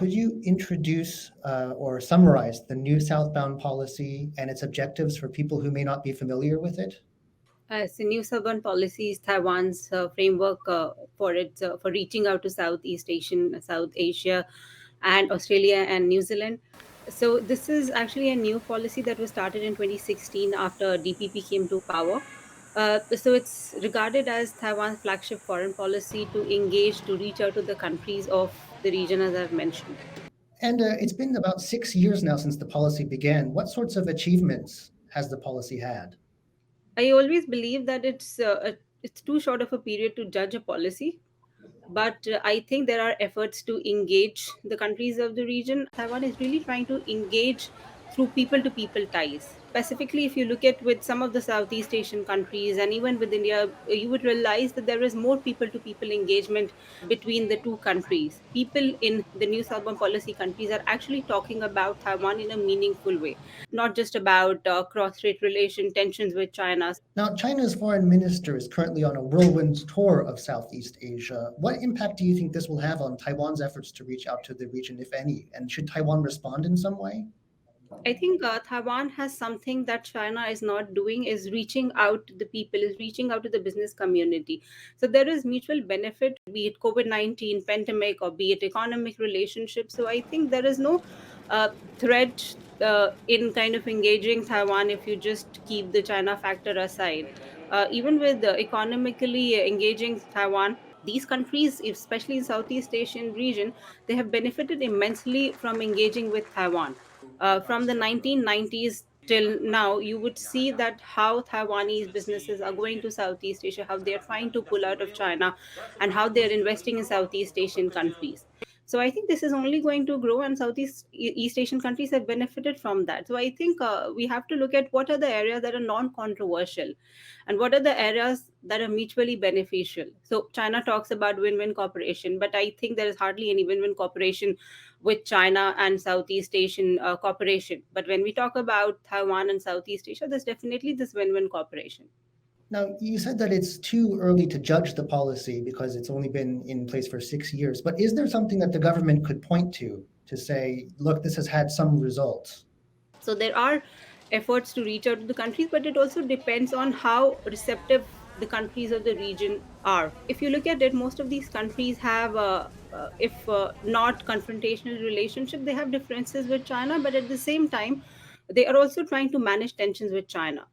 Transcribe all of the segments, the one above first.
could you introduce or summarize the new Southbound policy and its objectives for people who may not be familiar with it? So New Southbound policy is Taiwan's framework for reaching out to South Asia, and Australia and New Zealand. So this is actually a new policy that was started in 2016 after DPP came to power. So it's regarded as Taiwan's flagship foreign policy to engage, to reach out to the countries of the region, as I've mentioned. And it's been about 6 years now since the policy began. What sorts of achievements has the policy had? I always believe that it's too short of a period to judge a policy, but I think there are efforts to engage the countries of the region. Taiwan is really trying to engage through people to people ties. Specifically, if you look at with some of the Southeast Asian countries and even with India, you would realize that there is more people to people engagement between the two countries. People in the new southbound policy countries are actually talking about Taiwan in a meaningful way, not just about cross-strait relation tensions with China. Now, China's foreign minister is currently on a whirlwind tour of Southeast Asia. What impact do you think this will have on Taiwan's efforts to reach out to the region, if any? And should Taiwan respond in some way? I think Taiwan has something that China is not doing, is reaching out to the people, is reaching out to the business community. So there is mutual benefit, be it COVID-19 pandemic or be it economic relationships. So I think there is no threat in kind of engaging Taiwan if you just keep the China factor aside. Even with economically engaging Taiwan, these countries, especially in Southeast Asian region, they have benefited immensely from engaging with Taiwan. From the 1990s till now, you would see that how Taiwanese businesses are going to Southeast Asia, how they are trying to pull out of China, and how they are investing in Southeast Asian countries. So I think this is only going to grow, and East Asian countries have benefited from that. So I think we have to look at what are the areas that are non-controversial, and what are the areas that are mutually beneficial. So China talks about win-win cooperation, but I think there is hardly any win-win cooperation with China and Southeast Asian cooperation. But when we talk about Taiwan and Southeast Asia, there's definitely this win-win cooperation. Now, you said that it's too early to judge the policy because it's only been in place for 6 years. But is there something that the government could point to say, look, this has had some results? So there are efforts to reach out to the countries, but it also depends on how receptive the countries of the region are. If you look at it, most of these countries have, if not confrontational relationship, they have differences with China, but at the same time, they are also trying to manage tensions with China.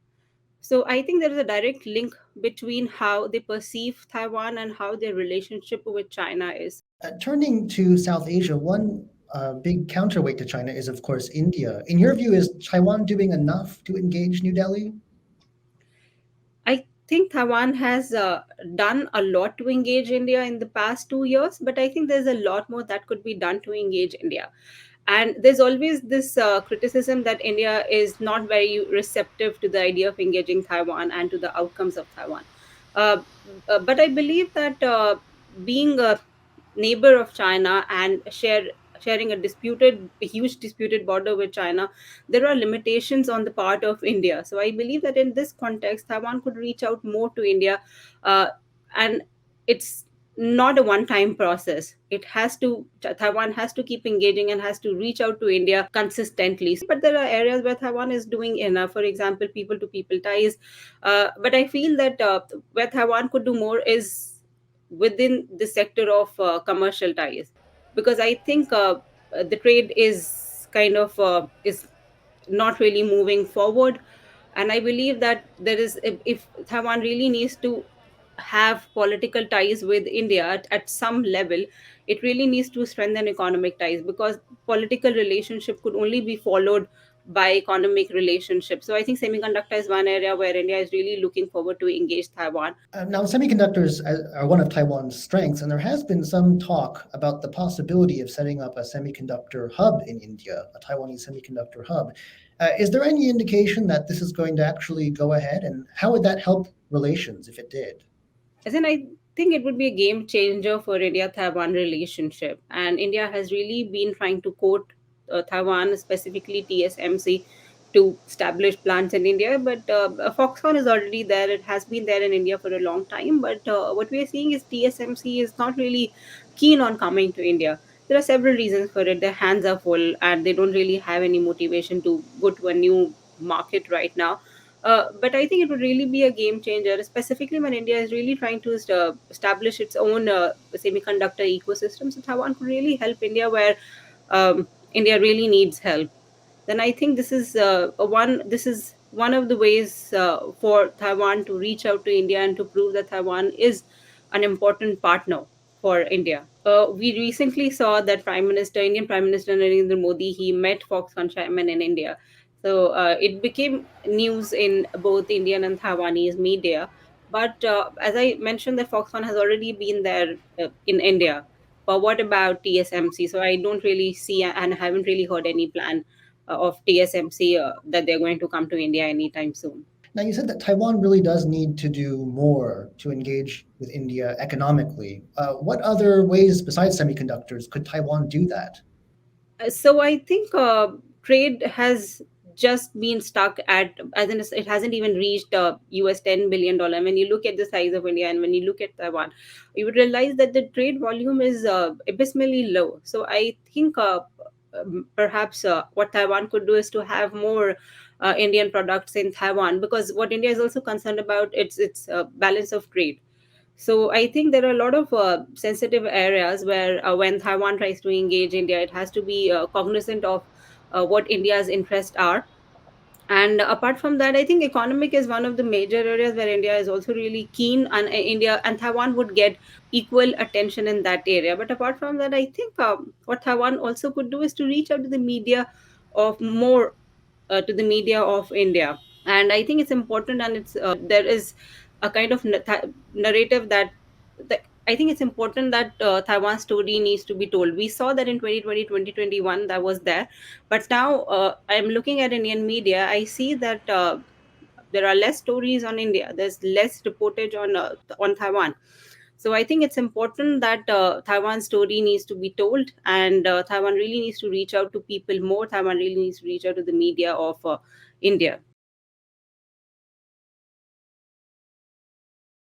So I think there is a direct link between how they perceive Taiwan and how their relationship with China is. Turning to South Asia, one big counterweight to China is, of course, India. In your view, is Taiwan doing enough to engage New Delhi? I think Taiwan has done a lot to engage India in the past 2 years, but I think there's a lot more that could be done to engage India. And there's always this criticism that India is not very receptive to the idea of engaging Taiwan and to the outcomes of Taiwan. Uh, but I believe that being a neighbor of China and sharing a huge disputed border with China, there are limitations on the part of India. So I believe that in this context, Taiwan could reach out more to India, uh, and it's not a one-time process. Taiwan has to keep engaging and has to reach out to India consistently. But there are areas where Taiwan is doing enough. For example, people-to-people ties. But I feel that where Taiwan could do more is within the sector of commercial ties, because I think the trade is kind of is not really moving forward. And I believe that there is, if Taiwan really needs to have political ties with India at some level, it really needs to strengthen economic ties, because political relationship could only be followed by economic relationship. So I think semiconductor is one area where India is really looking forward to engage Taiwan. Now, semiconductors are one of Taiwan's strengths, and there has been some talk about the possibility of setting up a semiconductor hub in India, a Taiwanese semiconductor hub. Is there any indication that this is going to actually go ahead, and how would that help relations if it did? As in, I think it would be a game changer for India-Taiwan relationship, and India has really been trying to court Taiwan, specifically TSMC, to establish plants in India. But Foxconn is already there; it has been there in India for a long time. But what we are seeing is TSMC is not really keen on coming to India. There are several reasons for it. Their hands are full and they don't really have any motivation to go to a new market right now. But I think it would really be a game changer, specifically when India is really trying to establish its own semiconductor ecosystem. So Taiwan could really help India where India really needs help. Then I think this is one of the ways for Taiwan to reach out to India and to prove that Taiwan is an important partner for India. We recently saw that Indian Prime Minister Narendra Modi, he met Foxconn chairman in India. So it became news in both Indian and Taiwanese media. But as I mentioned, that Foxconn has already been there in India. But what about TSMC? So I don't really see and haven't really heard any plan of TSMC that they're going to come to India anytime soon. Now, you said that Taiwan really does need to do more to engage with India economically. What other ways besides semiconductors could Taiwan do that? So I think trade has just been stuck at, as in it hasn't even reached US $10 billion. When you look at the size of India and when you look at Taiwan, you would realize that the trade volume is abysmally low. So I think perhaps what Taiwan could do is to have more Indian products in Taiwan, because what India is also concerned about, its balance of trade. So I think there are a lot of sensitive areas where when Taiwan tries to engage India, it has to be cognizant of what India's interests are. And apart from that, I think economic is one of the major areas where India is also really keen, and India and Taiwan would get equal attention in that area. But apart from that, I think what Taiwan also could do is to reach out to the media of more to the media of India. And I think it's important, and it's there is a kind of narrative that I think it's important that Taiwan's story needs to be told. We saw that in 2020, 2021, that was there. But now I'm looking at Indian media, I see that there are less stories on India. There's less reportage on Taiwan. So I think it's important that Taiwan's story needs to be told, and Taiwan really needs to reach out to people more. Taiwan really needs to reach out to the media of India.